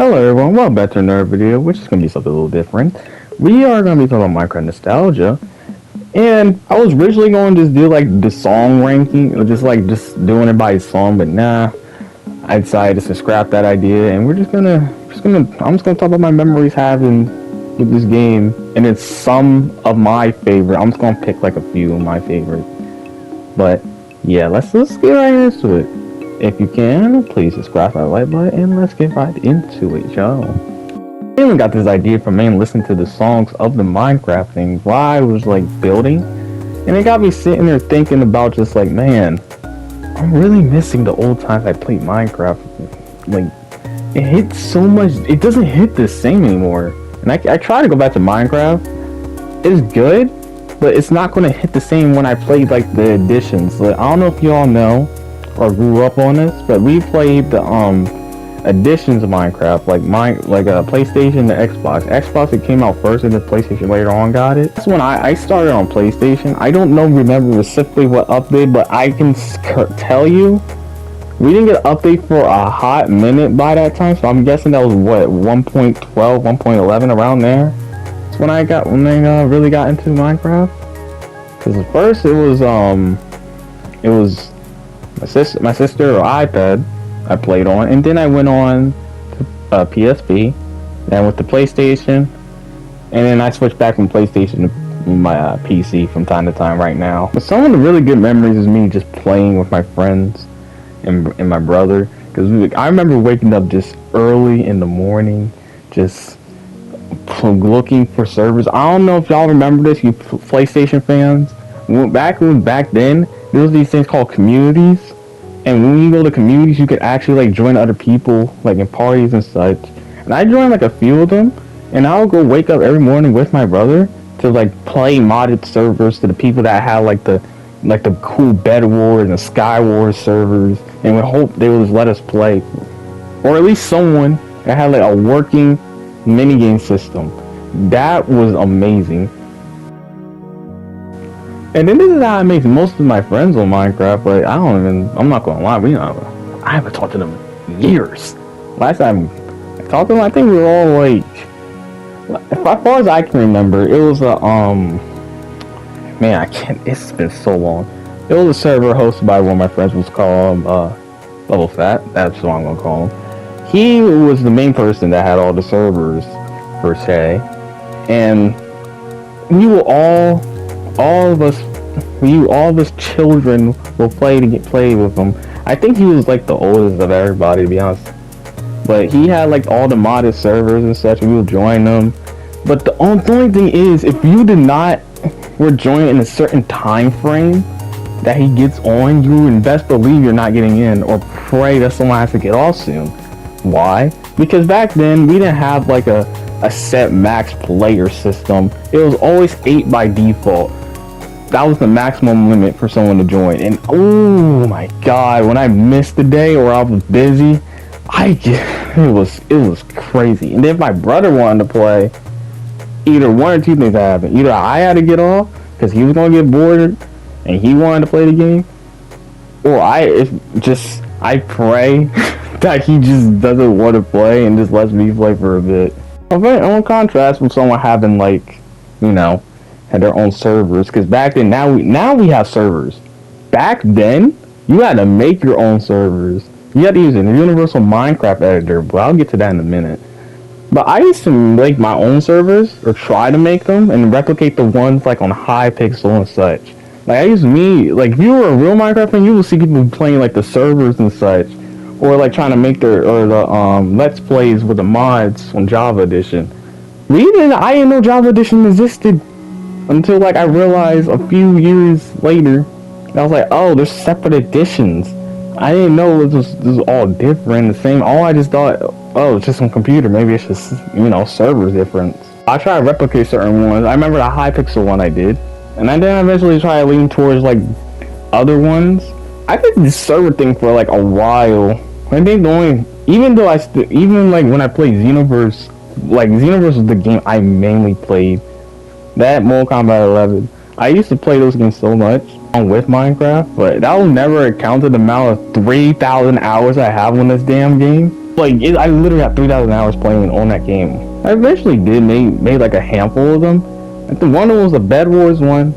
Hello everyone, welcome back to another video, which is going to be something a little different. We are going to be talking about Minecraft nostalgia, and I was originally going to just do like the song ranking, or just doing it by song, but nah, I decided to scrap that idea, and I'm just gonna talk about my memories having with this game, and it's some of my favorite. I'm just gonna pick like a few of my favorites, but yeah, let's get right into it. If you can, please subscribe, that like button, and let's get right into it, y'all. I even got this idea from listening to the songs of the Minecraft thing while I was like building, and it got me sitting there thinking about just like, man, I'm really missing the old times I played Minecraft. Like, it hits so much, it doesn't hit the same anymore. And I try to go back to Minecraft. It's good, but it's not going to hit the same when I played like the additions. Like, I don't know if you all know or grew up on this, but we played the additions of Minecraft, like a PlayStation to Xbox. It came out first, and the PlayStation later on got it. That's when I started on PlayStation. I don't remember specifically what update, but I can tell you we didn't get an update for a hot minute by that time, so I'm guessing that was what, 1.12, 1.11, around there. That's when I really got into Minecraft. Because at first it was my sister or iPad I played on, and then I went on to PSP, then with the PlayStation, and then I switched back from PlayStation to my PC from time to time right now. But some of the really good memories is me just playing with my friends and my brother, because I remember waking up just early in the morning, just looking for servers. I don't know if y'all remember this, you PlayStation fans. Back then, there was these things called communities, and when you go to communities, you could actually like join other people like in parties and such. And I joined like a few of them, and I would go wake up every morning with my brother to like play modded servers to the people that had like the cool Bed Wars and Sky Wars servers, and would hope they would just let us play, or at least someone that had like a working minigame system. That was amazing. And then this is how I make most of my friends on Minecraft, but I'm not gonna lie, I haven't talked to them in years. Last time I talked to them, I think we were all like, as far as I can remember, it was it's been so long. It was a server hosted by one of my friends, was called Level Fat, that's what I'm gonna call him. He was the main person that had all the servers, per se, and we were all of us children will play with him. I think he was like the oldest of everybody, to be honest. But he had like all the modded servers and such, and we would join them. But the only thing is, if you were joined in a certain time frame that he gets on, you would best believe you're not getting in, or pray that someone has to get off soon. Why? Because back then we didn't have like a set max player system. It was always 8 by default. That was the maximum limit for someone to join. And oh my god, when I missed the day or I was busy, it was crazy. And if my brother wanted to play, either one or two things happened. Either I had to get off because he was gonna get bored and he wanted to play the game, or I pray that he just doesn't want to play and just lets me play for a bit. On contrast with someone having like, had their own servers, because back then, now we have servers. Back then, you had to make your own servers. You had to use a universal Minecraft editor, but I'll get to that in a minute. But I used to make my own servers, or try to make them, and replicate the ones like on Hypixel and such. Like if you were a real Minecraft fan, you will see people playing like the servers and such, or like trying to make the Let's Plays with the mods on Java Edition. I didn't know Java Edition existed until like I realized a few years later. And I was like, oh, there's separate editions. I didn't know this was all different, the same. All I just thought, oh, it's just some computer. Maybe it's just servers difference. I tried to replicate certain ones. I remember the Hypixel one I did, and I then eventually try to lean towards like other ones. I did this server thing for like a while. I think even when I played Xenoverse, like Xenoverse was the game I mainly played. That Mortal Kombat 11, I used to play those games so much with Minecraft, but that will never count the amount of 3,000 hours I have on this damn game. I literally had 3,000 hours playing on that game. I eventually made like a handful of them. I think one of them was the Bed Wars one.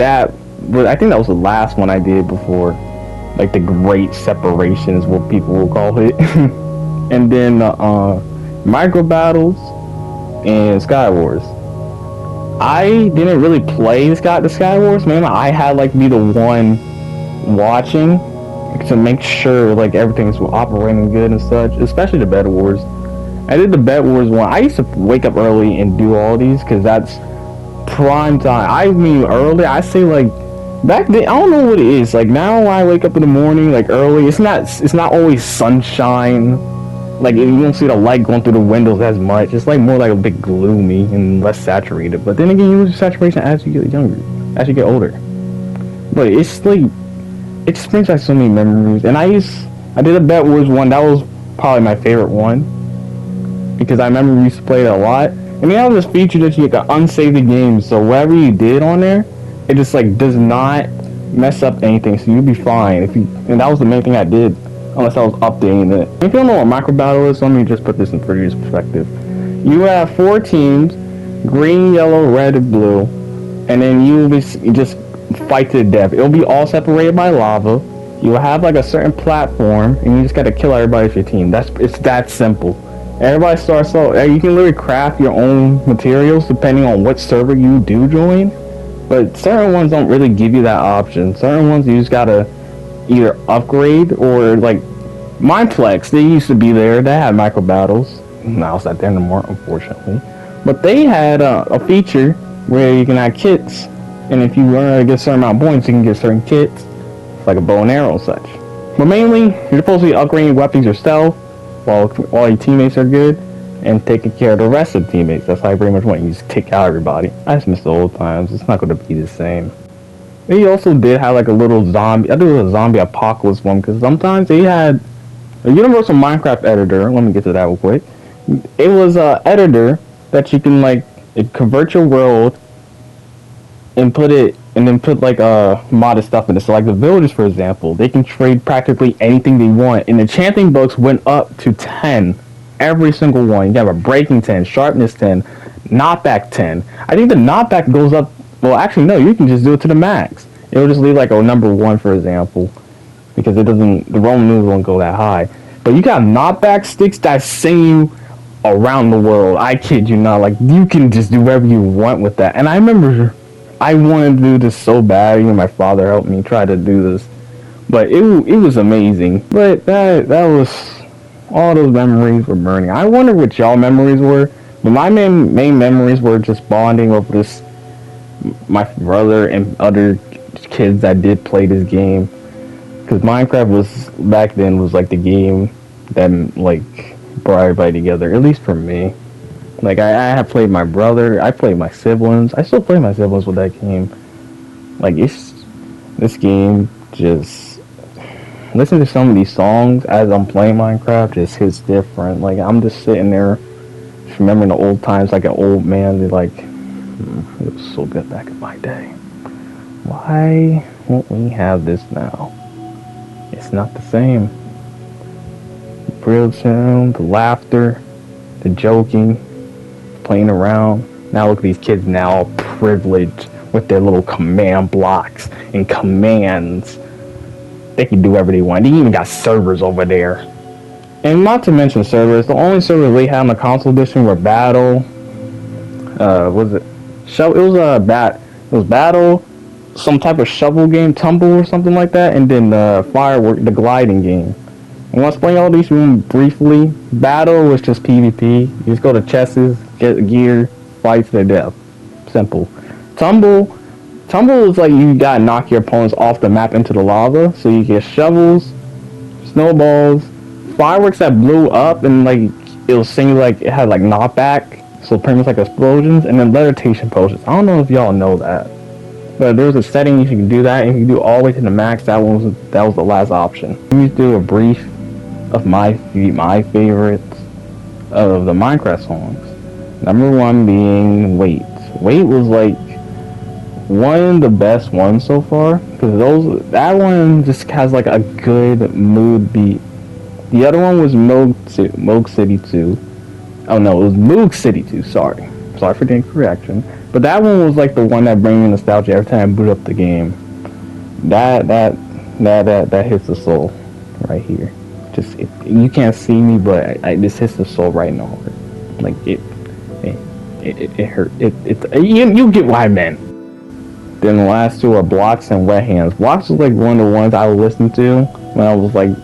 I think that was the last one I did before, like the Great Separation is what people will call it. And then Micro Battles and Sky Wars. I didn't really play the Sky Wars, man. I had like be the one watching to make sure like everything's operating good and such, especially the Bed Wars. I did the Bed Wars one. I used to wake up early and do all these because that's prime time. I mean early, I say like back then, I don't know what it is. Like now when I wake up in the morning like early, it's not always sunshine. Like you don't see the light going through the windows as much. It's like more like a bit gloomy and less saturated. But then again, you lose saturation as you get younger, as you get older. But it's like it just brings back so many memories. And I did a Bed Wars one. That was probably my favorite one because I remember we used to play it a lot. And they have this feature that you can unsave the game, so whatever you did on there, it just like does not mess up anything, so you'll be fine. And that was the main thing I did, unless I was updating it. If you don't know what Micro Battle is, let me just put this in previous perspective. You have 4 teams, green, yellow, red, and blue, and then you just fight to the death. It'll be all separated by lava. You'll have like a certain platform, and you just gotta kill everybody with your team. It's that simple. Everybody starts out. You can literally craft your own materials depending on what server you do join. But certain ones don't really give you that option. Certain ones you just gotta either upgrade or like Mineplex. They used to be there. They had Micro Battles. Now it's not there anymore, unfortunately. But they had a feature where you can add kits, and if you learn to get a certain amount of points, you can get certain kits, like a bow and arrow and such. But mainly, you're supposed to be upgrading weapons yourself. While your teammates are good, and taking care of the rest of the teammates. That's how I pretty much want. You just take out everybody. I just miss the old times. It's not going to be the same. They also did have like a little zombie. I think it was a zombie apocalypse one because sometimes they had a universal Minecraft editor. Let me get to that real quick. It was a editor that you can like convert your world and put like modded stuff in it. So like the villagers, for example, they can trade practically anything they want. And the enchanting books went up to 10. Every single one. You have a breaking 10, sharpness 10, knockback 10. I think the knockback goes up. Well, actually no, you can just do it to the max. It'll just leave like a number 1, for example, because the Roman numerals won't go that high. But you got knockback sticks that send you around the world. I kid you not. Like you can just do whatever you want with that. And I remember I wanted to do this so bad. Even my father helped me try to do this, but it was amazing. But that was all those memories were burning. I wonder what y'all memories were. But my main memories were just bonding over this, my brother and other kids that did play this game. Because Minecraft was back then was like the game that like brought everybody together. At least for me. Like I have played my brother, I played my siblings. I still play my siblings with that game. Like this game just listen to some of these songs as I'm playing Minecraft just hits different. Like I'm just sitting there just remembering the old times like an old man. They're like it was so good back in my day. Why won't we have this now? It's not the same. The real sound, the laughter, the joking, playing around. Now look at these kids now all privileged with their little command blocks and commands. They can do whatever they want. They even got servers over there. And not to mention servers, the only servers they had on the console edition were Battle. It was Battle, some type of shovel game, Tumble or something like that, and then Firework, the gliding game. And let's play all these briefly. Battle was just PvP. You just go to chests, get gear, fight to the death. Simple. Tumble is like you gotta knock your opponents off the map into the lava. So you get shovels, snowballs, fireworks that blew up and like it'll sing like it had like knockback. So pretty much like explosions, and then levitation potions. I don't know if y'all know that. But there was a setting you can do that, and you can do all the way to the max. That was the last option. Let me do a brief of my favorites of the Minecraft songs. Number 1 being Wait. Wait was like one of the best ones so far because that one just has like a good mood beat. The other one was Moog City 2. Oh no, it was Moog City 2. Sorry for the incorrection. But that one was like the one that brings me nostalgia every time I boot up the game. That hits the soul right here. Just you can't see me, but this hits the soul right in the heart. Like it hurt. You get what I meant. Then the last two are Blocks and Wet Hands. Blocks was like one of the ones I would listen to when I was like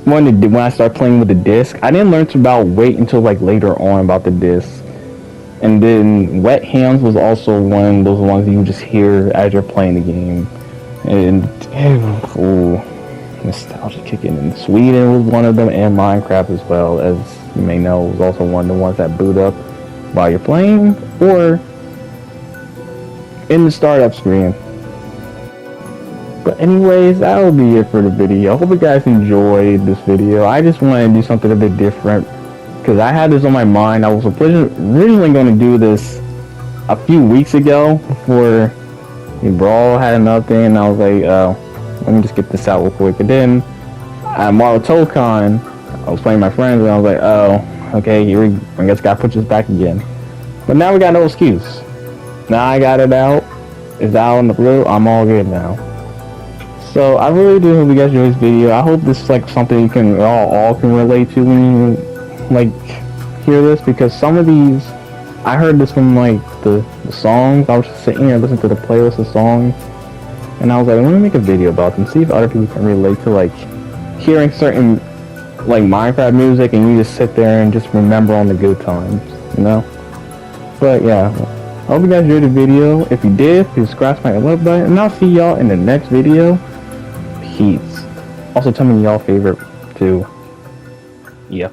when I started playing with the disc. I didn't learn about wait until like later on about the disc. And then Wet Hands was also one of those ones you just hear as you're playing the game. And nostalgia kicking in. Sweden was one of them, and Minecraft as well, as you may know, was also one of the ones that boot up while you're playing or in the startup screen. But anyways, that'll be it for the video. I hope you guys enjoyed this video. I just wanted to do something a bit different because I had this on my mind. I was originally going to do this a few weeks ago before Brawl had another thing, and I was like, let me just get this out real quick. And then at Tokon, I was playing with my friends, and I was like, oh, okay, I guess gotta put this back again. But now we got no excuse. Now I got it out. It's out in the blue. I'm all good now. So I really do hope you guys enjoyed this video. I hope this is like something you can all can relate to when you like hear this, because some of these I heard this from like the songs. I was just sitting here and listening to the playlist of songs, and I was like, let me make a video about them, see if other people can relate to like hearing certain like Minecraft music, and you just sit there and just remember on the good times, you know. But yeah, I hope you guys enjoyed the video. If you did, please scratch my love button, and I'll see y'all in the next video. Peace. Also tell me y'all favorite too. Yeah.